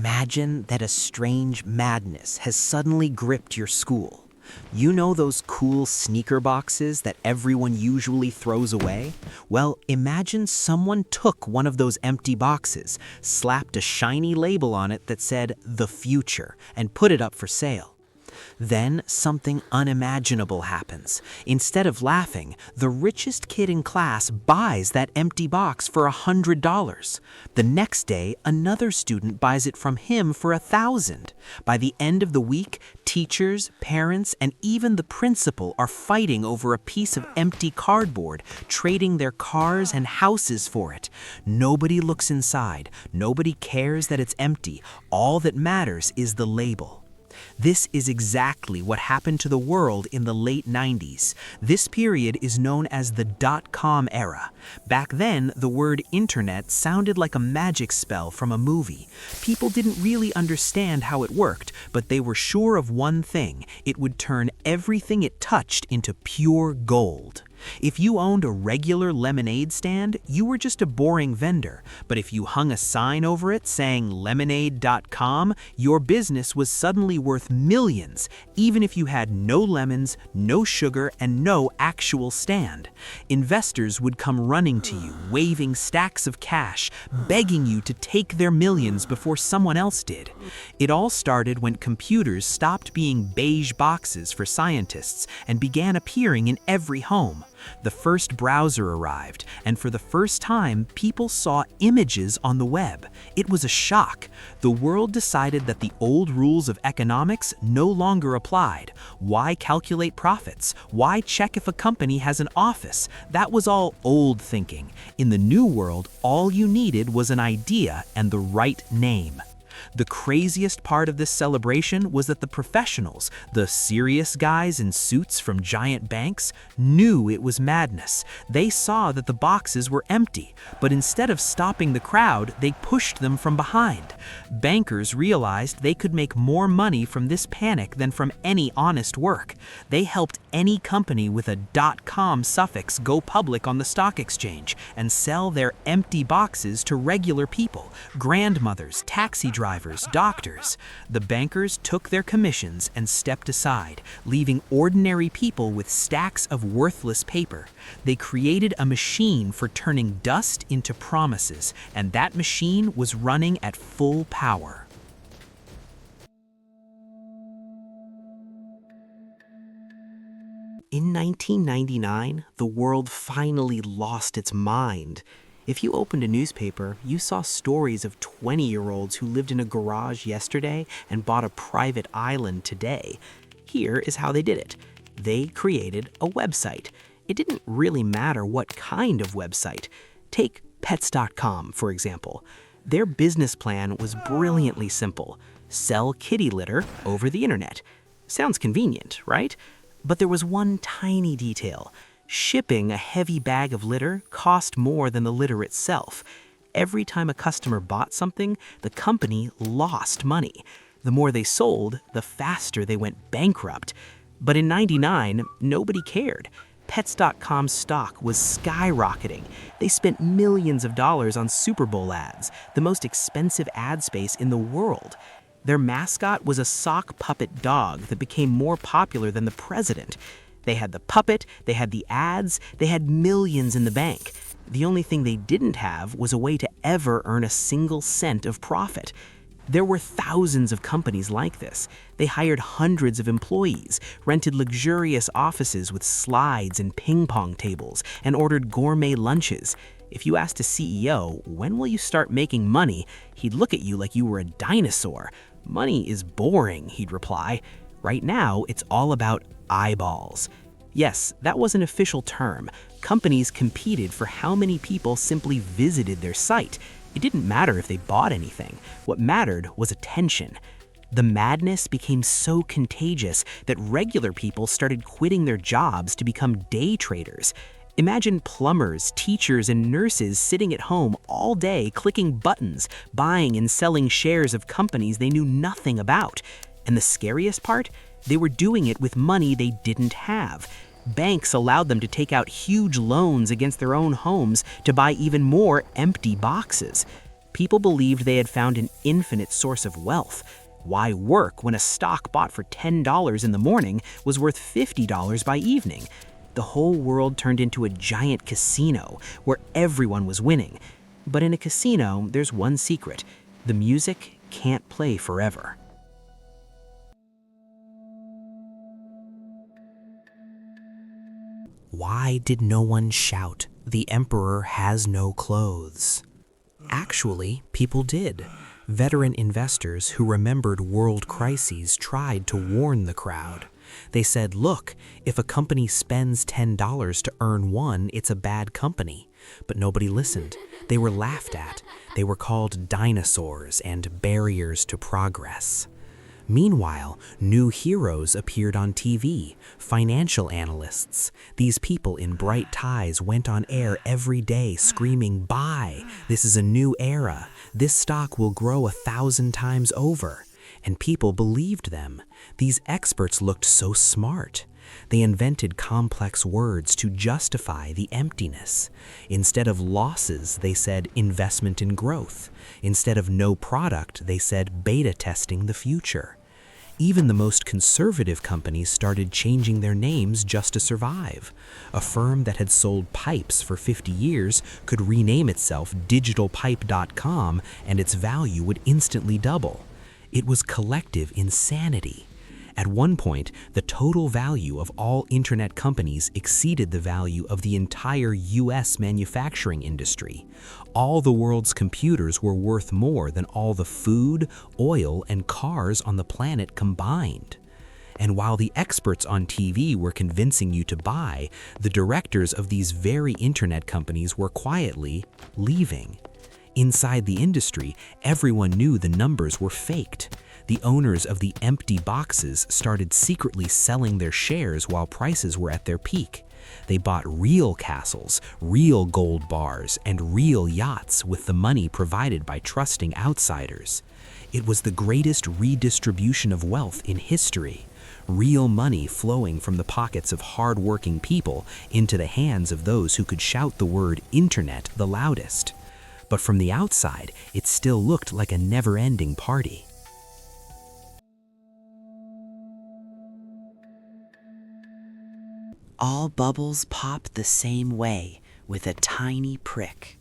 Imagine that a strange madness has suddenly gripped your school. You know those cool sneaker boxes that everyone usually throws away? Well, imagine someone took one of those empty boxes, slapped a shiny label on it that said "The Future," and put it up for sale. Then something unimaginable happens. Instead of laughing, the richest kid in class buys that empty box for $100. The next day, another student buys it from him for $1,000. By the end of the week, teachers, parents, and even the principal are fighting over a piece of empty cardboard, trading their cars and houses for it. Nobody looks inside. Nobody cares that it's empty. All that matters is the label. This is exactly what happened to the world in the late 90s. This period is known as the dot-com era. Back then, the word internet sounded like a magic spell from a movie. People didn't really understand how it worked, but they were sure of one thing: it would turn everything it touched into pure gold. If you owned a regular lemonade stand, you were just a boring vendor. But if you hung a sign over it saying lemonade.com, your business was suddenly worth millions, even if you had no lemons, no sugar, and no actual stand. Investors would come running to you, waving stacks of cash, begging you to take their millions before someone else did. It all started when computers stopped being beige boxes for scientists and began appearing in every home. The first browser arrived, and for the first time, people saw images on the web. It was a shock. The world decided that the old rules of economics no longer applied. Why calculate profits? Why check if a company has an office? That was all old thinking. In the new world, all you needed was an idea and the right name. The craziest part of this celebration was that the professionals, the serious guys in suits from giant banks, knew it was madness. They saw that the boxes were empty, but instead of stopping the crowd, they pushed them from behind. Bankers realized they could make more money from this panic than from any honest work. They helped any company with a .com suffix go public on the stock exchange and sell their empty boxes to regular people, grandmothers, taxi drivers, doctors. The bankers took their commissions and stepped aside, leaving ordinary people with stacks of worthless paper. They created a machine for turning dust into promises, and that machine was running at full power. In 1999, the world finally lost its mind. If you opened a newspaper, you saw stories of 20-year-olds who lived in a garage yesterday and bought a private island today. Here is how they did it. They created a website. It didn't really matter what kind of website. Take pets.com, for example. Their business plan was brilliantly simple: sell kitty litter over the internet. Sounds convenient, right? But there was one tiny detail. Shipping a heavy bag of litter cost more than the litter itself. Every time a customer bought something, the company lost money. The more they sold, the faster they went bankrupt. But in '99, nobody cared. Pets.com's stock was skyrocketing. They spent millions of dollars on Super Bowl ads, the most expensive ad space in the world. Their mascot was a sock puppet dog that became more popular than the president. They had the puppet, they had the ads, they had millions in the bank. The only thing they didn't have was a way to ever earn a single cent of profit. There were thousands of companies like this. They hired hundreds of employees, rented luxurious offices with slides and ping pong tables, and ordered gourmet lunches. If you asked a CEO, "When will you start making money?" he'd look at you like you were a dinosaur. "Money is boring," he'd reply. Right now, it's all about eyeballs. Yes, that was an official term. Companies competed for how many people simply visited their site. It didn't matter if they bought anything. What mattered was attention. The madness became so contagious that regular people started quitting their jobs to become day traders. Imagine plumbers, teachers, and nurses sitting at home all day clicking buttons, buying and selling shares of companies they knew nothing about. And the scariest part? They were doing it with money they didn't have. Banks allowed them to take out huge loans against their own homes to buy even more empty boxes. People believed they had found an infinite source of wealth. Why work when a stock bought for $10 in the morning was worth $50 by evening? The whole world turned into a giant casino where everyone was winning. But in a casino, there's one secret: the music can't play forever. Why did no one shout, "The emperor has no clothes"? Actually, people did. Veteran investors who remembered world crises tried to warn the crowd. They said, look, if a company spends $10 to earn $1, it's a bad company. But nobody listened. They were laughed at. They were called dinosaurs and barriers to progress. Meanwhile, new heroes appeared on TV, financial analysts. These people in bright ties went on air every day screaming, "Buy! This is a new era. This stock will grow 1,000 times over." And people believed them. These experts looked so smart. They invented complex words to justify the emptiness. Instead of losses, they said investment in growth. Instead of no product, they said beta testing the future. Even the most conservative companies started changing their names just to survive. A firm that had sold pipes for 50 years could rename itself digitalpipe.com and its value would instantly double. It was collective insanity. At one point, the total value of all internet companies exceeded the value of the entire US manufacturing industry. All the world's computers were worth more than all the food, oil, and cars on the planet combined. And while the experts on TV were convincing you to buy, the directors of these very internet companies were quietly leaving. Inside the industry, everyone knew the numbers were faked. The owners of the empty boxes started secretly selling their shares while prices were at their peak. They bought real castles, real gold bars, and real yachts with the money provided by trusting outsiders. It was the greatest redistribution of wealth in history. Real money flowing from the pockets of hard-working people into the hands of those who could shout the word internet the loudest. But from the outside, it still looked like a never-ending party. All bubbles pop the same way, with a tiny prick.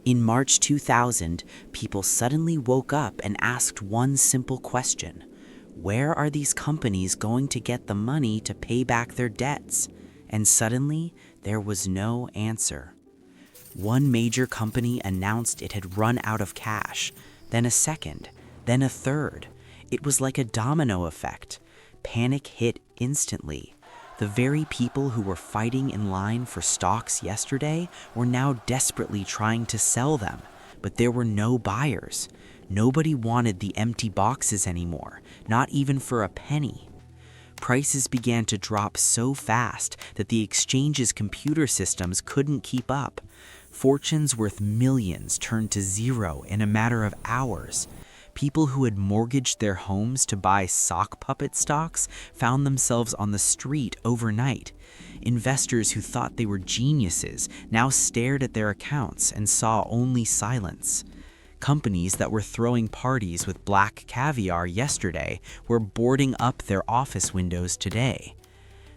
In March 2000, people suddenly woke up and asked one simple question: where are these companies going to get the money to pay back their debts? And suddenly, there was no answer. One major company announced it had run out of cash, then a second, then a third. It was like a domino effect. Panic hit instantly. The very people who were fighting in line for stocks yesterday were now desperately trying to sell them, but there were no buyers. Nobody wanted the empty boxes anymore, not even for a penny. Prices began to drop so fast that the exchange's computer systems couldn't keep up. Fortunes worth millions turned to zero in a matter of hours. People who had mortgaged their homes to buy sock puppet stocks found themselves on the street overnight. Investors who thought they were geniuses now stared at their accounts and saw only silence. Companies that were throwing parties with black caviar yesterday were boarding up their office windows today.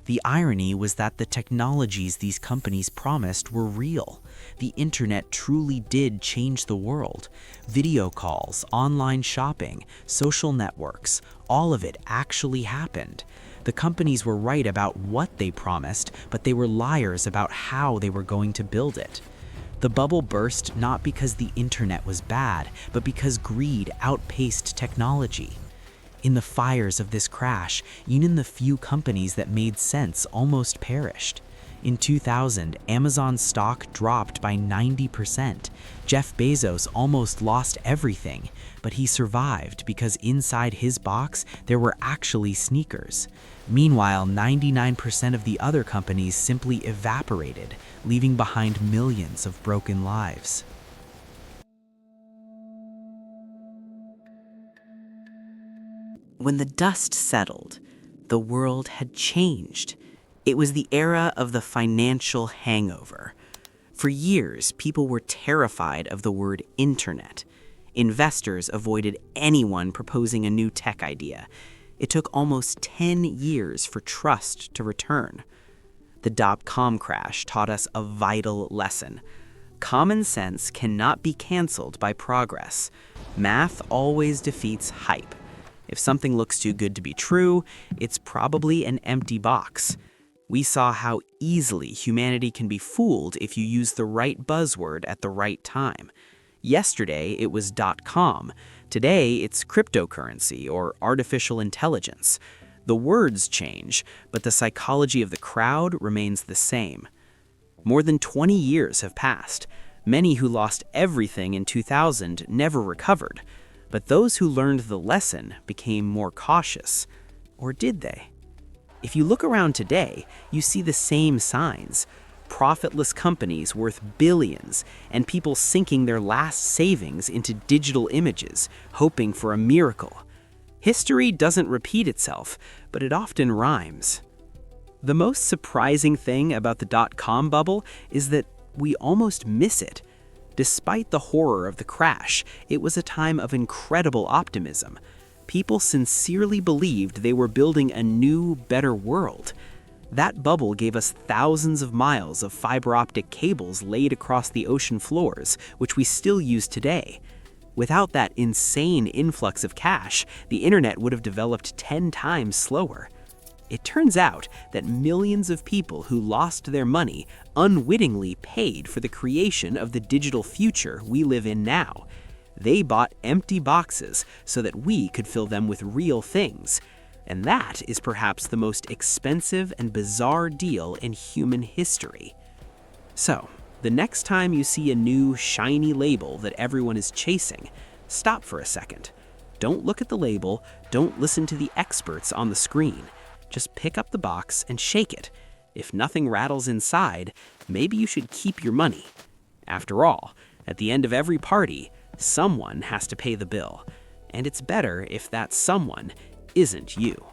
The irony was that the technologies these companies promised were real. The internet truly did change the world. Video calls, online shopping, social networks, all of it actually happened. The companies were right about what they promised, but they were liars about how they were going to build it. The bubble burst not because the internet was bad, but because greed outpaced technology. In the fires of this crash, even the few companies that made sense almost perished. In 2000, Amazon's stock dropped by 90%. Jeff Bezos almost lost everything, but he survived because inside his box there were actually sneakers. Meanwhile, 99% of the other companies simply evaporated, leaving behind millions of broken lives. When the dust settled, the world had changed. It was the era of the financial hangover. For years, people were terrified of the word internet. Investors avoided anyone proposing a new tech idea. It took almost 10 years for trust to return. The dot-com crash taught us a vital lesson. Common sense cannot be canceled by progress. Math always defeats hype. If something looks too good to be true, it's probably an empty box. We saw how easily humanity can be fooled if you use the right buzzword at the right time. Yesterday, it was .com. Today, it's cryptocurrency or artificial intelligence. The words change, but the psychology of the crowd remains the same. More than 20 years have passed. Many who lost everything in 2000 never recovered. But those who learned the lesson became more cautious. Or did they? If you look around today, you see the same signs. Profitless companies worth billions, and people sinking their last savings into digital images, hoping for a miracle. History doesn't repeat itself, but it often rhymes. The most surprising thing about the dot-com bubble is that we almost miss it. Despite the horror of the crash, it was a time of incredible optimism. People sincerely believed they were building a new, better world. That bubble gave us thousands of miles of fiber optic cables laid across the ocean floors, which we still use today. Without that insane influx of cash, the internet would have developed 10 times slower. It turns out that millions of people who lost their money unwittingly paid for the creation of the digital future we live in now. They bought empty boxes so that we could fill them with real things. And that is perhaps the most expensive and bizarre deal in human history. So, the next time you see a new, shiny label that everyone is chasing, stop for a second. Don't look at the label, don't listen to the experts on the screen. Just pick up the box and shake it. If nothing rattles inside, maybe you should keep your money. After all, at the end of every party, someone has to pay the bill. And it's better if that someone isn't you.